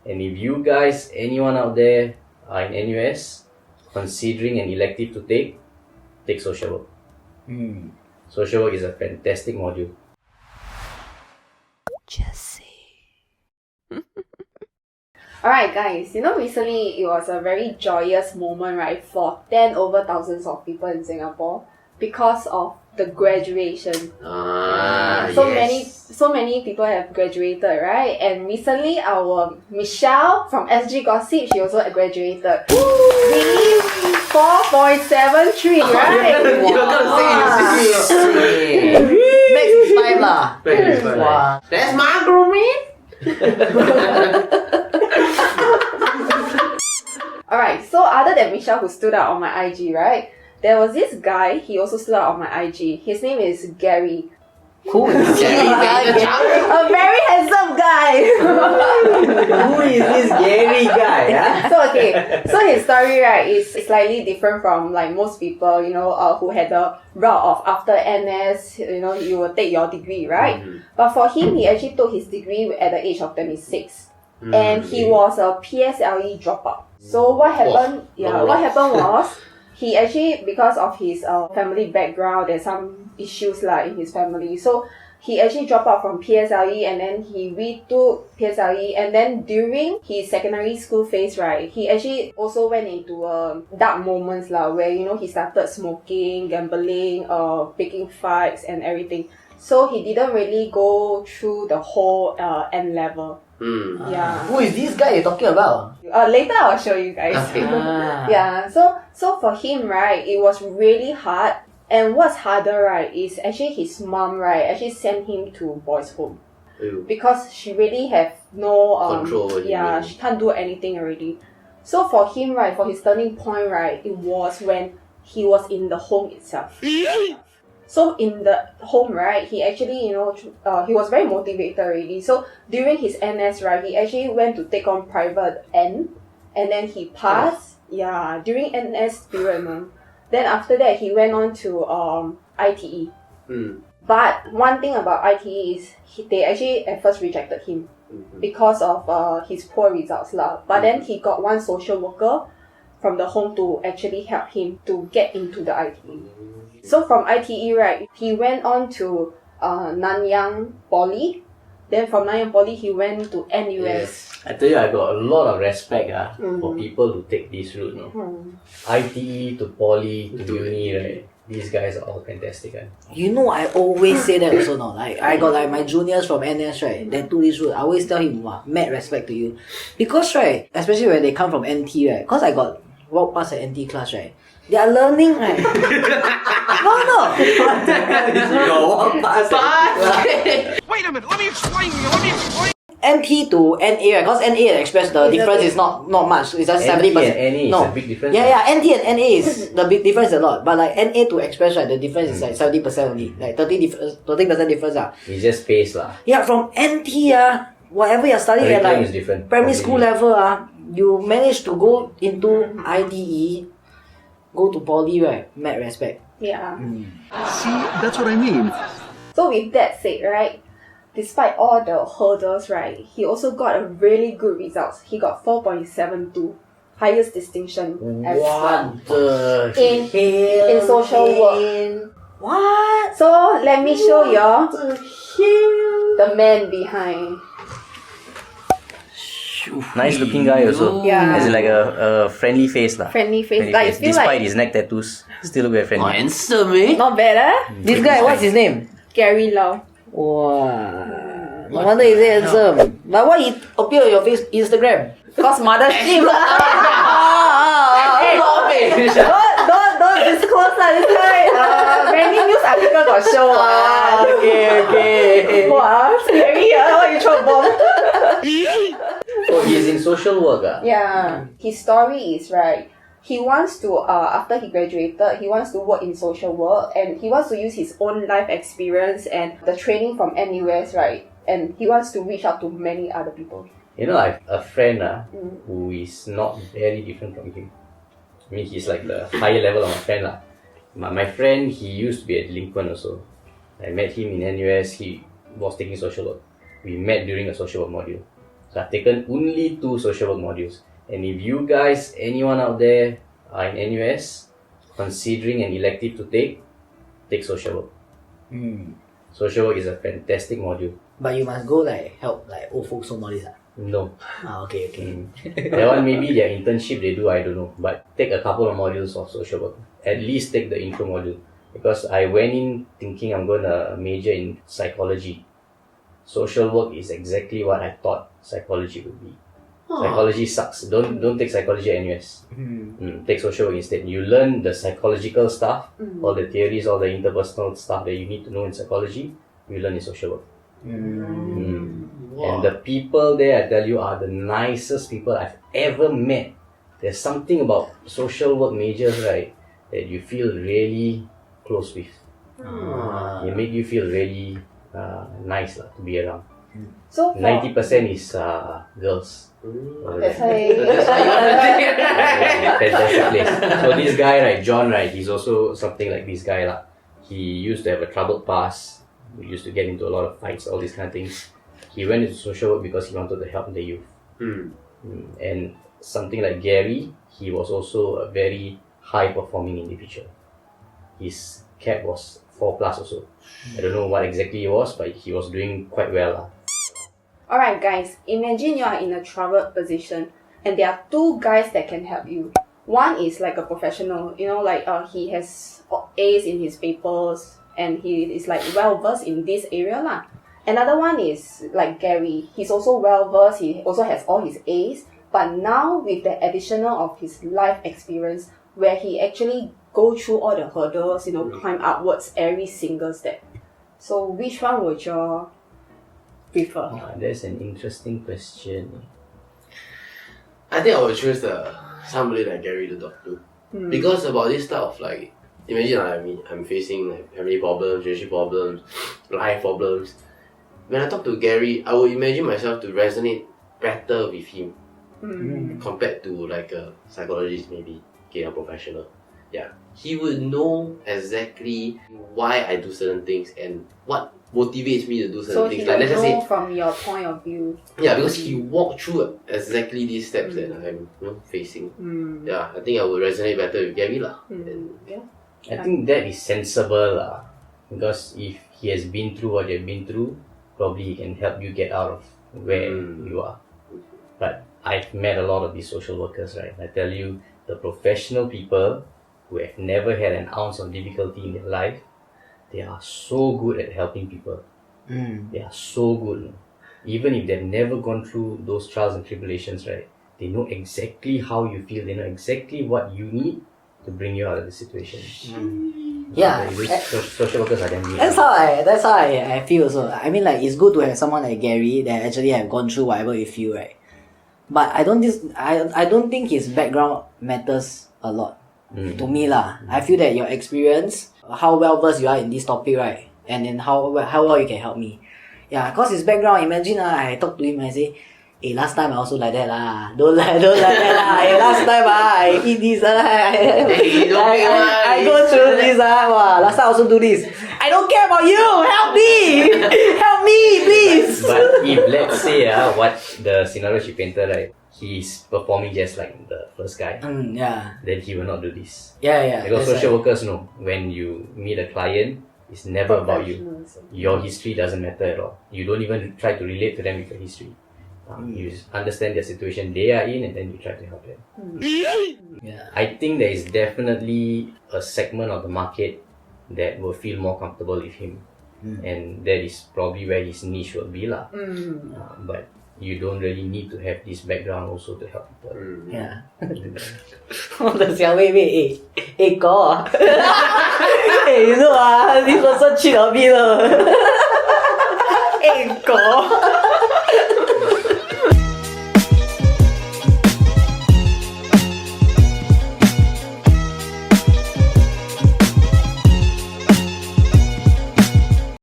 And if you guys, anyone out there, are in NUS considering an elective to take social work. Social work is a fantastic module. Jesse. Alright guys, recently it was a very joyous moment, right, for 10 over thousands of people in Singapore because of the graduation. So many people have graduated, right? And recently our Michelle from SG Gossip, she also graduated. With 4.73, right? You're gonna say Max is 5 lah. wow. That's my grooming. Alright, so other than Michelle who stood out on my IG, right? There was this guy, he also stood out on my IG. His name is Gary. Who is Gary? A very handsome guy. Who is this Gary guy? Huh? So his story, right, is slightly different from like most people, who had the route of after NS, you will take your degree, right? But for him, he actually took his degree at the age of 26. And he was a PSLE dropout. So what happened? What happened was he actually, because of his family background, there's some issues in his family. So he actually dropped out from PSLE and then he retook PSLE. And then during his secondary school phase, right, he actually also went into dark moments where he started smoking, gambling, picking fights and everything. So he didn't really go through the whole N level. Yeah. Who is this guy you're talking about? Later I'll show you guys. Okay. Yeah. So for him, right, it was really hard. And what's harder, right, is actually his mom, right, actually sent him to boys' home. Ew. Because she really have no control. Yeah, she can't do anything already. So for him, right, for his turning point, right, it was when he was in the home itself. So in the home, right, he actually, he was very motivated already. So during his NS, right, he actually went to take on private N, and then he passed. Yeah, during NS period, Then after that, he went on to ITE. But one thing about ITE is they actually at first rejected him because of his poor results But then he got one social worker from the home to actually help him to get into the ITE. So from ITE, right, he went on to Nanyang Poly. Then from Nanyang Poly, he went to NUS. Yes. I tell you, I got a lot of respect for people who take this route. ITE to Poly to uni, right? These guys are all fantastic. I always say that also now. I got my juniors from NS, right? They do this route. I always tell him, mad respect to you. Because, right, especially when they come from NT, right? Because I got walk past an NT class, right? They are learning, right? No. Your walk past. Wait a minute, let me explain. NT to NA, right? Because NA and Express, the difference is not much. It's just 70%. NT and NA is a big difference. Yeah, NT and NA is the big difference a lot. But like NA to Express, right, the difference is like 70% only. Like 30% difference. It's just space lah. Yeah, from NT, whatever you're studying at like is different. primary school level, you manage to go into IDE, go to Poly, right? Mad respect. Yeah. See, that's what I mean. So with that said, right, despite all the hurdles, right, he also got a really good results. He got 4.72, highest distinction as well in social work. What? So let me show you the man behind. Nice looking guy also. Yeah. As in like a friendly face lah. Friendly face. Friendly Like, face. feel Despite like his neck tattoos, still look very friendly. Handsome, eh? not bad, This guy, what's his name? Gary Lau. Wow. No wonder he's handsome. But why he appear on your face Instagram? Cause mothership lah. Don't disclose lah. This guy. Many news article got show. Okay. Wow, scary. Why you throw bomb? So he's in social work. Yeah. His story is, right, he wants to, after he graduated, he wants to work in social work and he wants to use his own life experience and the training from NUS, right? And he wants to reach out to many other people. I have a friend who is not very different from him. I mean, he's like the higher level of my friend lah. My friend, he used to be a delinquent also. I met him in NUS, he was taking social work. We met during a social work module. So I've taken only 2 social work modules. And if you guys, anyone out there are in NUS, considering an elective to take social work. Social work is a fantastic module. But you must go like help like old folks home all this. No. Okay. That one maybe their internship they do, I don't know. But take a couple of modules of social work. At least take the intro module. Because I went in thinking I'm going to major in psychology. Social work is exactly what I thought psychology would be. Psychology sucks. Don't take psychology at NUS. Take social work instead. You learn the psychological stuff, all the theories, all the interpersonal stuff that you need to know in psychology, you learn in social work. And the people there, I tell you, are the nicest people I've ever met. There's something about social work majors, right, that you feel really close with. It make you feel really nice to be around. So 90% is girls. that's why. Fantastic place. So this guy, right, John, right, he's also something like this guy lah. He used to have a troubled past. He used to get into a lot of fights, all these kind of things. He went into social work because he wanted to help the youth. And something like Gary, he was also a very high performing individual. His CAP was 4+ also. I don't know what exactly it was, but he was doing quite well lah. Alright guys, imagine you are in a troubled position and there are 2 guys that can help you. One is like a professional, like he has A's in his papers and he is like well versed in this area lah. Another one is like Gary. He's also well versed, he also has all his A's, but now with the additional of his life experience where he actually go through all the hurdles, climb upwards every single step. So which one would you prefer? That's an interesting question. I think I would choose somebody like Gary to talk to. Because about this type of like, imagine I'm facing like family problems, relationship problems, life problems. When I talk to Gary, I would imagine myself to resonate better with him compared to like a psychologist maybe, a professional. Yeah, he would know exactly why I do certain things and what motivates me to do certain things. So like, he let's will just know say, from your point of view. yeah, because he walked through exactly these steps that I'm facing. Yeah, I think I would resonate better with Gary lah. I think that is sensible lah. Because if he has been through what you've been through, probably he can help you get out of where you are. But I've met a lot of these social workers, right? I tell you, the professional people who have never had an ounce of difficulty in their life, they are so good at helping people. They are so good. Even if they've never gone through those trials and tribulations, right? They know exactly how you feel. They know exactly what you need to bring you out of the situation. Yeah. Social workers are damn good. That's how I feel also. I mean, like, it's good to have someone like Gary that actually have gone through whatever you feel, right? But I don't think his background matters a lot to me lah. I feel that your experience, how well versed you are in this topic, right, and then how well you can help me. Yeah, cause his background. Imagine I talk to him and I say, "Hey, last time I also like that lah. Don't like that lah. Hey, last time I eat this I go through this Wow, last time I also do this. I don't care about you. Help me, help me, please." But if let's say what the scenario she painted, right, he's performing just like the first guy, yeah. then he will not do this. Yeah. Because social workers know when you meet a client, it's never about you. Your history doesn't matter at all. You don't even try to relate to them with your history. You understand their situation they are in and then you try to help them. Yeah. I think there is definitely a segment of the market that will feel more comfortable with him. And that is probably where his niche will be lah. But you don't really need to have this background also to help people. Yeah. 我的小妹妹，哥啊，你说啊，你说生气了没了？哥。